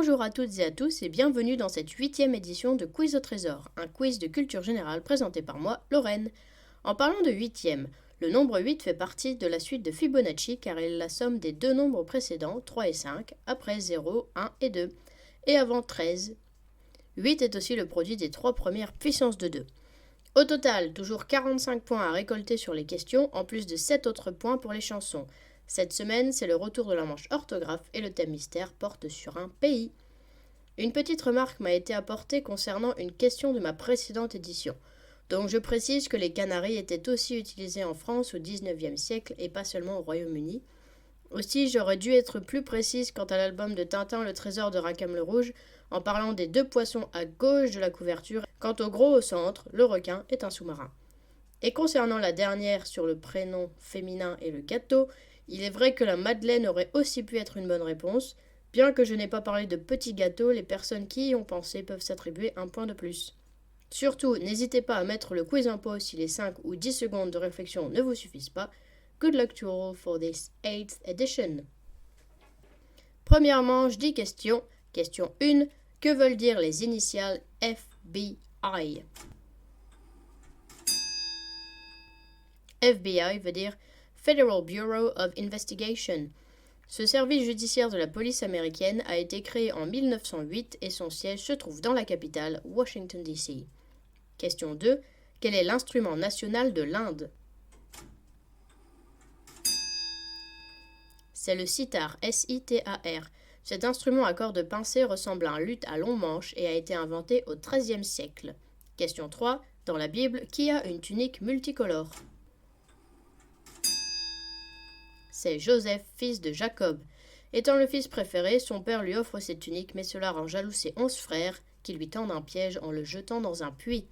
Bonjour à toutes et à tous et bienvenue dans cette 8e édition de Quiz au Trésor, un quiz de culture générale présenté par moi, Lorraine. En parlant de 8e, le nombre 8 fait partie de la suite de Fibonacci car il est la somme des deux nombres précédents, 3 et 5, après 0, 1 et 2, et avant 13. 8 est aussi le produit des trois premières puissances de 2. Au total, toujours 45 points à récolter sur les questions, en plus de 7 autres points pour les chansons. Cette semaine, c'est le retour de la manche orthographe et le thème mystère porte sur un pays. Une petite remarque m'a été apportée concernant une question de ma précédente édition. Donc je précise que les Canaries étaient aussi utilisées en France au XIXe siècle et pas seulement au Royaume-Uni. Aussi, j'aurais dû être plus précise quant à l'album de Tintin Le Trésor de Rackham le Rouge en parlant des deux poissons à gauche de la couverture. Quant au gros au centre, le requin est un sous-marin. Et concernant la dernière sur le prénom féminin et le gâteau, il est vrai que la madeleine aurait aussi pu être une bonne réponse. Bien que je n'ai pas parlé de petits gâteaux, les personnes qui y ont pensé peuvent s'attribuer un point de plus. Surtout, n'hésitez pas à mettre le quiz en pause si les 5 ou 10 secondes de réflexion ne vous suffisent pas. Good luck to all for this 8th edition. Première manche, 10 questions. Question 1. Que veulent dire les initiales FBI? FBI veut dire Federal Bureau of Investigation. Ce service judiciaire de la police américaine a été créé en 1908 et son siège se trouve dans la capitale, Washington DC. Question 2. Quel est l'instrument national de l'Inde? C'est le sitar, S-I-T-A-R. Cet instrument à cordes pincées ressemble à un luth à long manche et a été inventé au XIIIe siècle. Question 3. Dans la Bible, qui a une tunique multicolore? C'est Joseph, fils de Jacob. Étant le fils préféré, son père lui offre cette tunique, mais cela rend jaloux ses 11 frères, qui lui tendent un piège en le jetant dans un puits.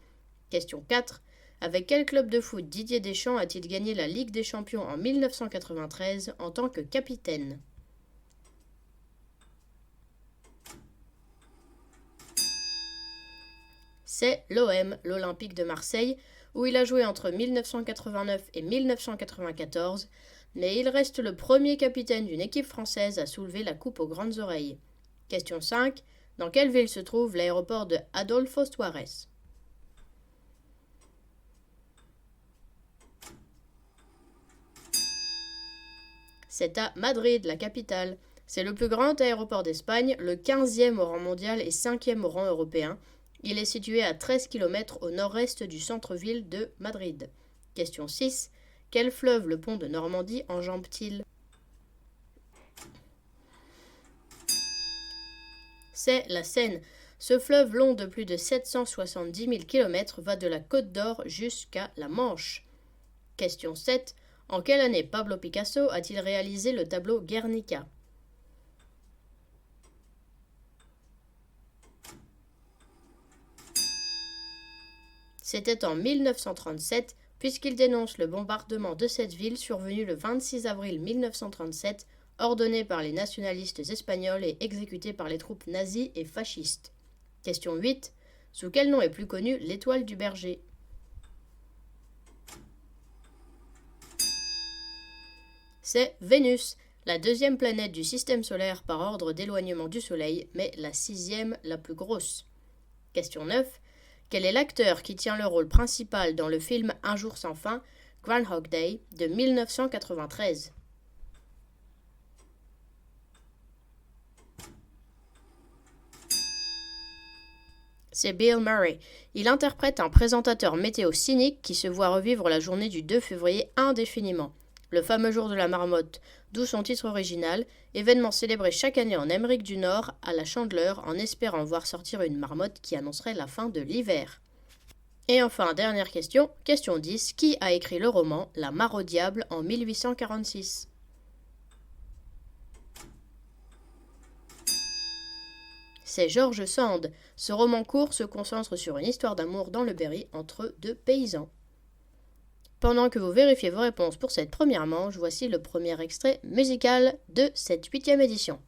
Question 4. Avec quel club de foot Didier Deschamps a-t-il gagné la Ligue des Champions en 1993 en tant que capitaine? C'est l'OM, l'Olympique de Marseille, où il a joué entre 1989 et 1994, mais il reste le premier capitaine d'une équipe française à soulever la coupe aux grandes oreilles. Question 5. Dans quelle ville se trouve l'aéroport de Adolfo Suárez? C'est à Madrid, la capitale. C'est le plus grand aéroport d'Espagne, le 15e au rang mondial et 5e au rang européen. Il est situé à 13 km au nord-est du centre-ville de Madrid. Question 6. Quel fleuve le pont de Normandie enjambe-t-il? C'est la Seine. Ce fleuve long de plus de 770 000 km va de la Côte d'Or jusqu'à la Manche. Question 7. En quelle année Pablo Picasso a-t-il réalisé le tableau Guernica? C'était en 1937, puisqu'il dénonce le bombardement de cette ville survenu le 26 avril 1937, ordonné par les nationalistes espagnols et exécuté par les troupes nazies et fascistes. Question 8. Sous quel nom est plus connue l'étoile du berger? C'est Vénus, la deuxième planète du système solaire par ordre d'éloignement du Soleil, mais la sixième la plus grosse. Question 9. Quel est l'acteur qui tient le rôle principal dans le film Un jour sans fin, Groundhog Day, de 1993? C'est Bill Murray. Il interprète un présentateur météo cynique qui se voit revivre la journée du 2 février indéfiniment. Le fameux jour de la marmotte, d'où son titre original, événement célébré chaque année en Amérique du Nord à la Chandeleur en espérant voir sortir une marmotte qui annoncerait la fin de l'hiver. Et enfin, dernière question, question 10, qui a écrit le roman La Mare au diable en 1846? C'est George Sand. Ce roman court se concentre sur une histoire d'amour dans le Berry entre deux paysans. Pendant que vous vérifiez vos réponses pour cette première manche, voici le premier extrait musical de cette 8e édition.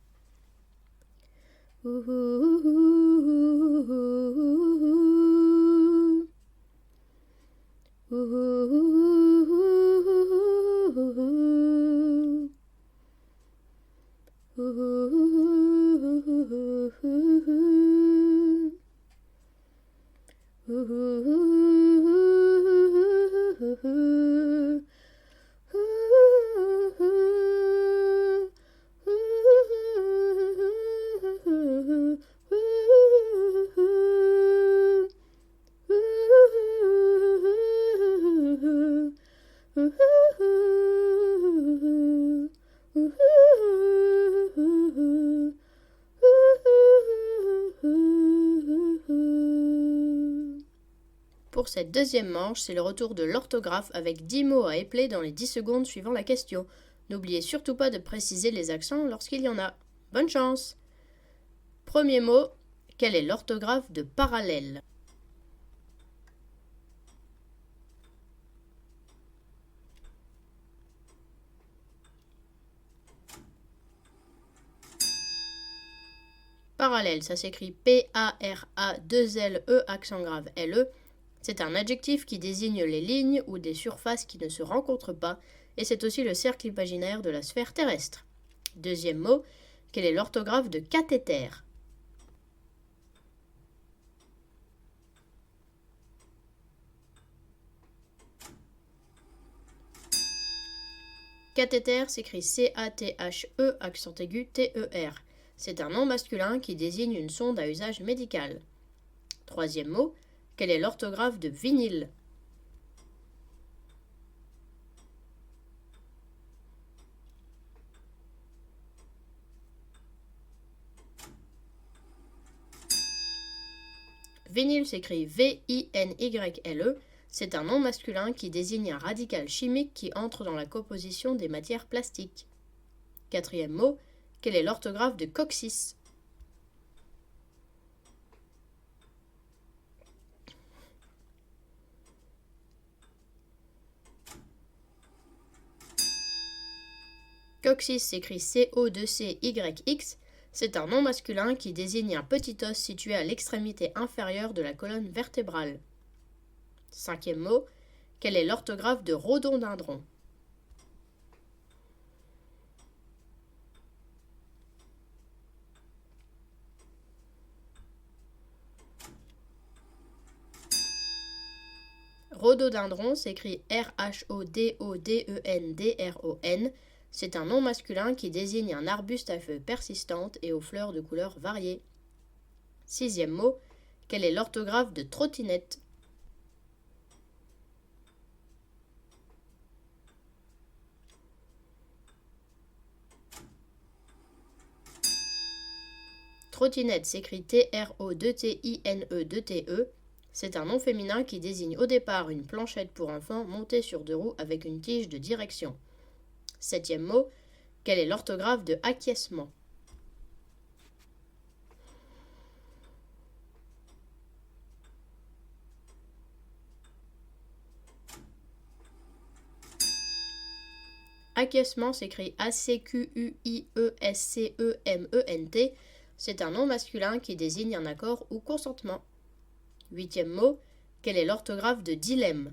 Pour cette deuxième manche, c'est le retour de l'orthographe avec 10 mots à épeler dans les 10 secondes suivant la question. N'oubliez surtout pas de préciser les accents lorsqu'il y en a. Bonne chance! Premier mot, quelle est l'orthographe de parallèle? Parallèle, ça s'écrit P-A-R-A-2-L-E accent grave L-E. C'est un adjectif qui désigne les lignes ou des surfaces qui ne se rencontrent pas, et c'est aussi le cercle imaginaire de la sphère terrestre. Deuxième mot, quelle est l'orthographe de cathéter? Cathéter s'écrit C-A-T-H-E accent aigu T-E-R. C'est un nom masculin qui désigne une sonde à usage médical. Troisième mot, quelle est l'orthographe de vinyle? Vinyle s'écrit V-I-N-Y-L-E. C'est un nom masculin qui désigne un radical chimique qui entre dans la composition des matières plastiques. Quatrième mot, quelle est l'orthographe de coccyx? Coccyx s'écrit C-O-2-C-Y-X. C'est un nom masculin qui désigne un petit os situé à l'extrémité inférieure de la colonne vertébrale. Cinquième mot, quelle est l'orthographe de rhododendron? Rhododendron s'écrit R-H-O-D-O-D-E-N-D-R-O-N. C'est un nom masculin qui désigne un arbuste à feuilles persistantes et aux fleurs de couleurs variées. Sixième mot, quelle est l'orthographe de trottinette? Trottinette s'écrit T-R-O-2-T-I-N-E-2-T-E. C'est un nom féminin qui désigne au départ une planchette pour enfants montée sur deux roues avec une tige de direction. Septième mot, quelle est l'orthographe de acquiescement? Acquiescement s'écrit A-C-Q-U-I-E-S-C-E-M-E-N-T. C'est un nom masculin qui désigne un accord ou consentement. Huitième mot, quelle est l'orthographe de dilemme?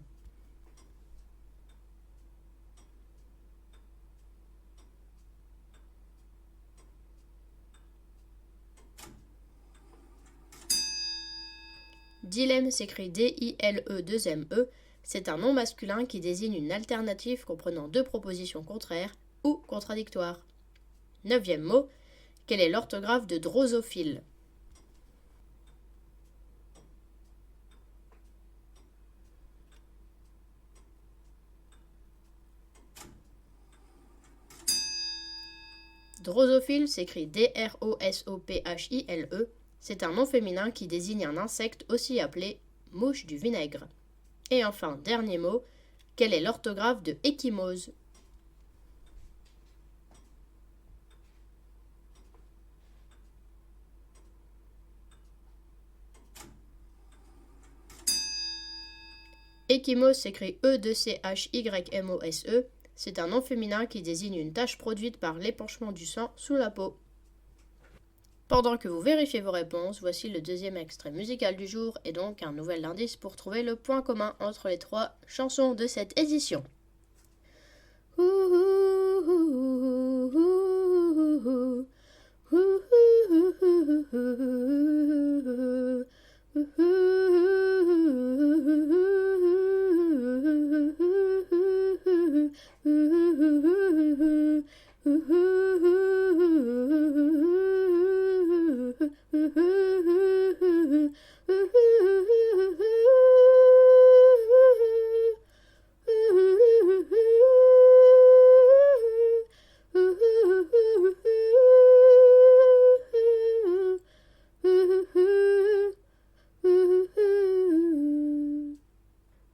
Dilemme s'écrit D-I-L-E-2-M-E. C'est un nom masculin qui désigne une alternative comprenant deux propositions contraires ou contradictoires. Neuvième mot, quelle est l'orthographe de drosophile? Drosophile s'écrit D-R-O-S-O-P-H-I-L-E. C'est un nom féminin qui désigne un insecte aussi appelé mouche du vinaigre. Et enfin, dernier mot, quelle est l'orthographe de échymose? Échymose s'écrit E-2-C-H-Y-M-O-S-E. C'est un nom féminin qui désigne une tache produite par l'épanchement du sang sous la peau. Pendant que vous vérifiez vos réponses, voici le deuxième extrait musical du jour et donc un nouvel indice pour trouver le point commun entre les trois chansons de cette édition.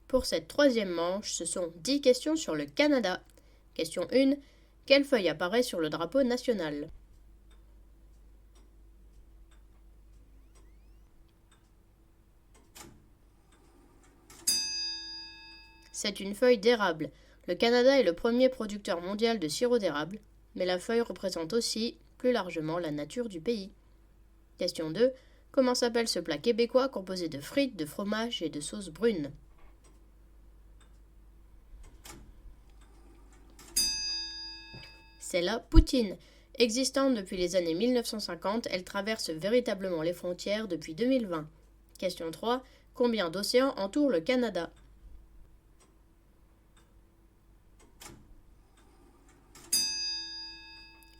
Pour cette troisième manche, ce sont 10 questions sur le Canada. Question 1. Quelle feuille apparaît sur le drapeau national? C'est une feuille d'érable. Le Canada est le premier producteur mondial de sirop d'érable, mais la feuille représente aussi, plus largement, la nature du pays. Question 2. Comment s'appelle ce plat québécois composé de frites, de fromage et de sauce brune? C'est la poutine. Existante depuis les années 1950, elle traverse véritablement les frontières depuis 2020. Question 3. Combien d'océans entourent le Canada?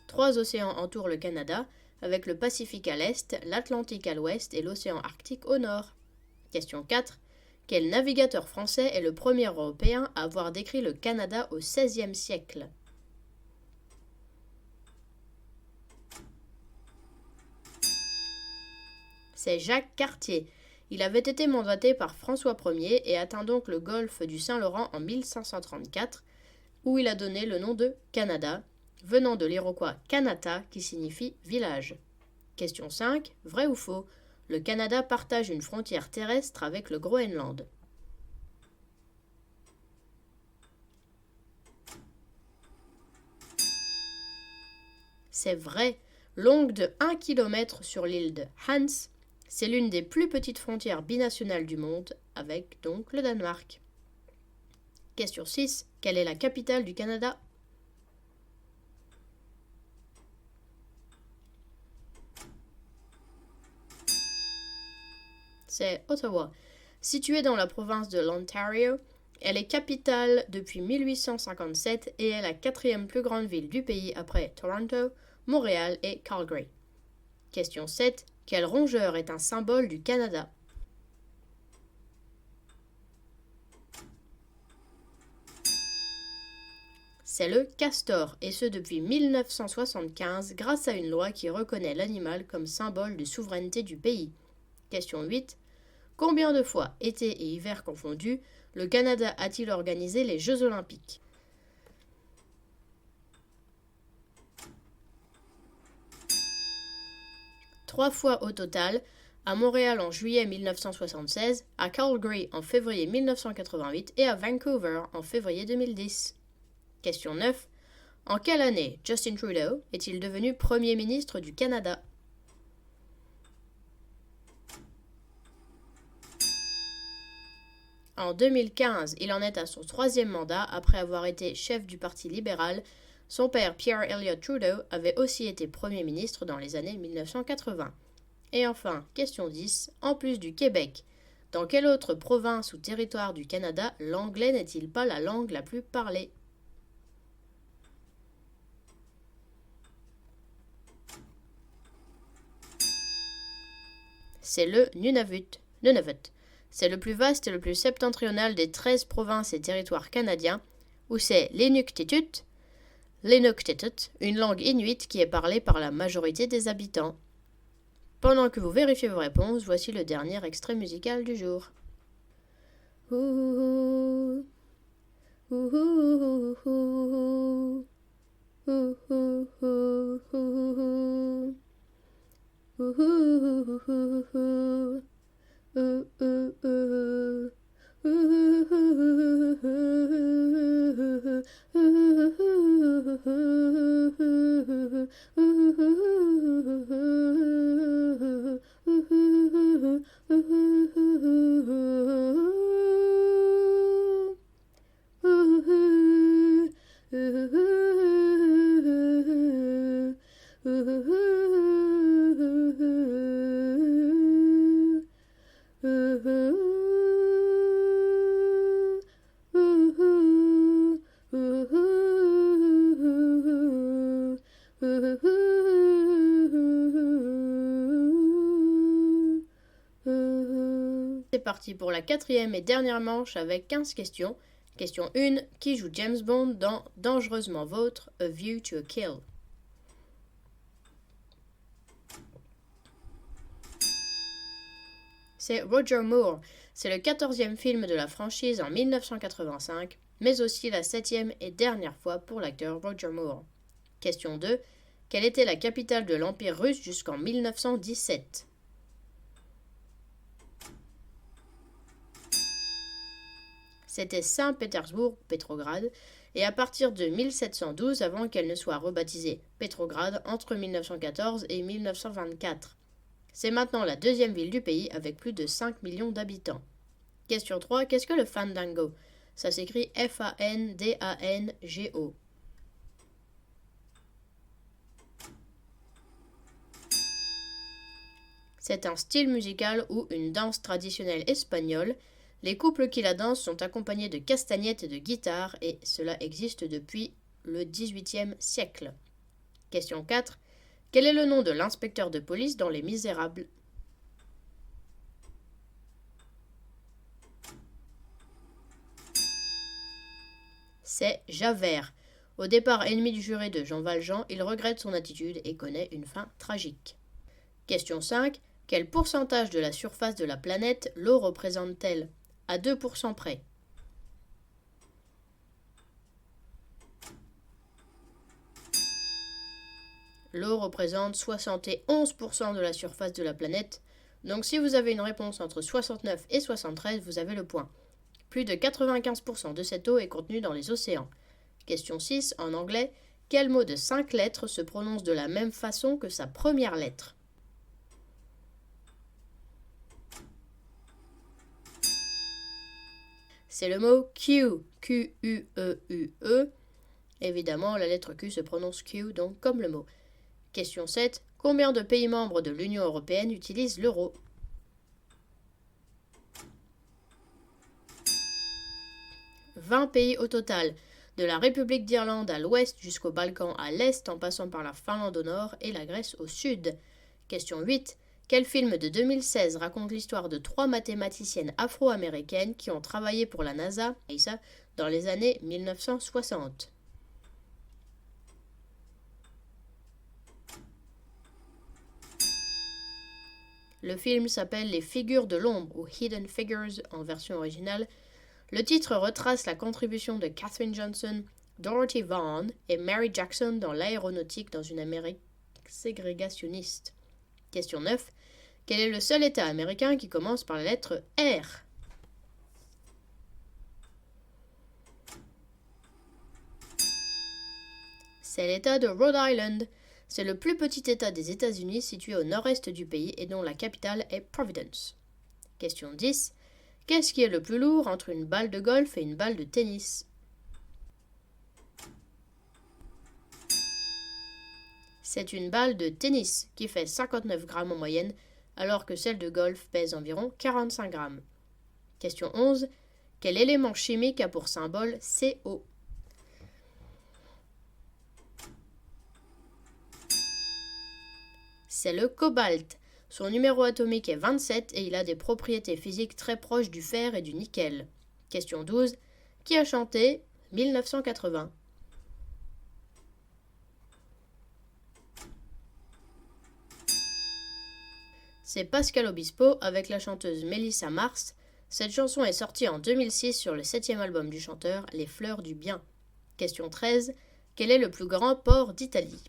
Trois océans entourent le Canada, avec le Pacifique à l'est, l'Atlantique à l'ouest et l'océan Arctique au nord. Question 4. Quel navigateur français est le premier Européen à avoir décrit le Canada au XVIe siècle? C'est Jacques Cartier. Il avait été mandaté par François Ier et atteint donc le golfe du Saint-Laurent en 1534, où il a donné le nom de Canada, venant de l'iroquois Kanata qui signifie village. Question 5. Vrai ou faux? Le Canada partage une frontière terrestre avec le Groenland. C'est vrai. Longue de 1 km sur l'île de Hans, c'est l'une des plus petites frontières binationales du monde, avec donc le Danemark. Question 6. Quelle est la capitale du Canada? C'est Ottawa. Située dans la province de l'Ontario, elle est capitale depuis 1857 et est la quatrième plus grande ville du pays après Toronto, Montréal et Calgary. Question 7. Quel rongeur est un symbole du Canada? C'est le castor, et ce depuis 1975 grâce à une loi qui reconnaît l'animal comme symbole de souveraineté du pays. Question 8. Combien de fois, été et hiver confondus, le Canada a-t-il organisé les Jeux Olympiques? 3 fois au total, à Montréal en juillet 1976, à Calgary en février 1988 et à Vancouver en février 2010. Question 9. En quelle année Justin Trudeau est-il devenu Premier ministre du Canada? En 2015, il en est à son 3e mandat après avoir été chef du Parti libéral. Son père Pierre Elliott Trudeau avait aussi été Premier ministre dans les années 1980. Et enfin, question 10. En plus du Québec, dans quelle autre province ou territoire du Canada l'anglais n'est-il pas la langue la plus parlée? C'est le Nunavut. C'est le plus vaste et le plus septentrional des 13 provinces et territoires canadiens, où c'est l'Inuktitut, une langue inuite qui est parlée par la majorité des habitants. Pendant que vous vérifiez vos réponses, voici le dernier extrait musical du jour. C'est parti pour la quatrième et dernière manche avec 15 questions. Question 1. Qui joue James Bond dans Dangereusement Vôtre, A View to a Kill? C'est Roger Moore. C'est le 14e film de la franchise en 1985, mais aussi la 7e et dernière fois pour l'acteur Roger Moore. Question 2. Quelle était la capitale de l'Empire russe jusqu'en 1917? C'était Saint-Pétersbourg, Pétrograd, et à partir de 1712, avant qu'elle ne soit rebaptisée Pétrograd entre 1914 et 1924. C'est maintenant la deuxième ville du pays avec plus de 5 millions d'habitants. Question 3. Qu'est-ce que le fandango? Ça s'écrit F-A-N-D-A-N-G-O. C'est un style musical ou une danse traditionnelle espagnole. Les couples qui la dansent sont accompagnés de castagnettes et de guitares et cela existe depuis le XVIIIe siècle. Question 4. Quel est le nom de l'inspecteur de police dans Les Misérables? C'est Javert. Au départ ennemi du juré de Jean Valjean, il regrette son attitude et connaît une fin tragique. Question 5. Quel pourcentage de la surface de la planète l'eau représente-t-elle? À 2% près. L'eau représente 71% de la surface de la planète, donc si vous avez une réponse entre 69 et 73, vous avez le point. Plus de 95% de cette eau est contenue dans les océans. Question 6, en anglais, quel mot de 5 lettres se prononce de la même façon que sa première lettre? C'est le mot Q, Q-U-E-U-E. Évidemment, la lettre Q se prononce Q, donc comme le mot. Question 7. Combien de pays membres de l'Union européenne utilisent l'euro? « 20 pays au total, de la République d'Irlande à l'ouest jusqu'aux Balkans à l'est, en passant par la Finlande au nord et la Grèce au sud. Question 8. Quel film de 2016 raconte l'histoire de 3 mathématiciennes afro-américaines qui ont travaillé pour la NASA dans les années 1960? Le film s'appelle Les Figures de l'ombre ou Hidden Figures en version originale. Le titre retrace la contribution de Katherine Johnson, Dorothy Vaughan et Mary Jackson dans l'aéronautique dans une Amérique ségrégationniste. Question 9. Quel est le seul État américain qui commence par la lettre R? C'est l'État de Rhode Island. C'est le plus petit État des États-Unis situé au nord-est du pays et dont la capitale est Providence. Question 10. Qu'est-ce qui est le plus lourd entre une balle de golf et une balle de tennis? C'est une balle de tennis qui fait 59 grammes en moyenne, alors que celle de golf pèse environ 45 grammes. Question 11. Quel élément chimique a pour symbole CO? C'est le cobalt. Son numéro atomique est 27 et il a des propriétés physiques très proches du fer et du nickel. Question 12. Qui a chanté 1980? C'est Pascal Obispo avec la chanteuse Mélissa Mars. Cette chanson est sortie en 2006 sur le 7e album du chanteur, Les Fleurs du Bien. Question 13. Quel est le plus grand port d'Italie?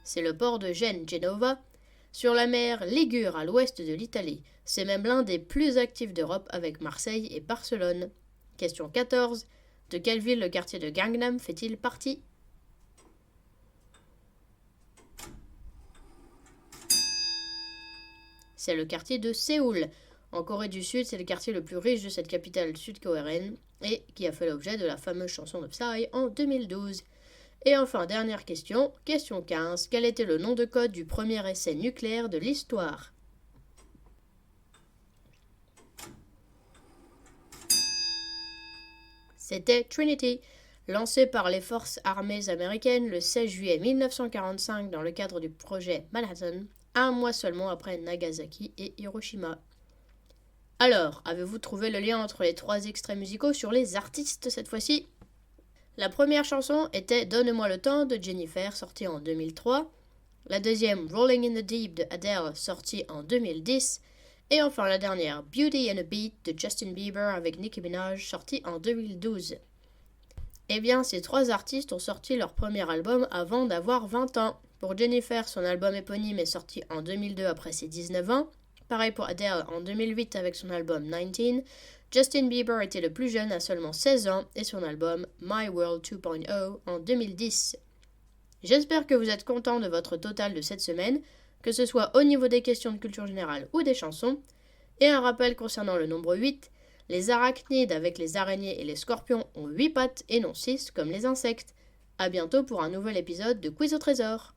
C'est le port de Gênes, Genova, sur la mer Ligure à l'ouest de l'Italie. C'est même l'un des plus actifs d'Europe avec Marseille et Barcelone. Question 14. De quelle ville le quartier de Gangnam fait-il partie? C'est le quartier de Séoul. En Corée du Sud, c'est le quartier le plus riche de cette capitale sud-coréenne et qui a fait l'objet de la fameuse chanson de Psy en 2012. Et enfin, dernière question, question 15. Quel était le nom de code du premier essai nucléaire de l'histoire? C'était Trinity. Lancé par les forces armées américaines le 16 juillet 1945 dans le cadre du projet Manhattan, un mois seulement après Nagasaki et Hiroshima. Alors, avez-vous trouvé le lien entre les 3 extraits musicaux sur les artistes cette fois-ci? La première chanson était Donne-moi le temps de Jennifer, sortie en 2003. La deuxième, Rolling in the Deep de Adele, sortie en 2010. Et enfin la dernière, Beauty and a Beat de Justin Bieber avec Nicki Minaj, sortie en 2012. Eh bien, ces 3 artistes ont sorti leur premier album avant d'avoir 20 ans. Pour Jennifer, son album éponyme est sorti en 2002 après ses 19 ans. Pareil pour Adele en 2008 avec son album 19. Justin Bieber était le plus jeune à seulement 16 ans et son album My World 2.0 en 2010. J'espère que vous êtes contents de votre total de cette semaine, que ce soit au niveau des questions de culture générale ou des chansons. Et un rappel concernant le nombre 8, les arachnides avec les araignées et les scorpions ont 8 pattes et non 6 comme les insectes. A bientôt pour un nouvel épisode de Quiz au trésor.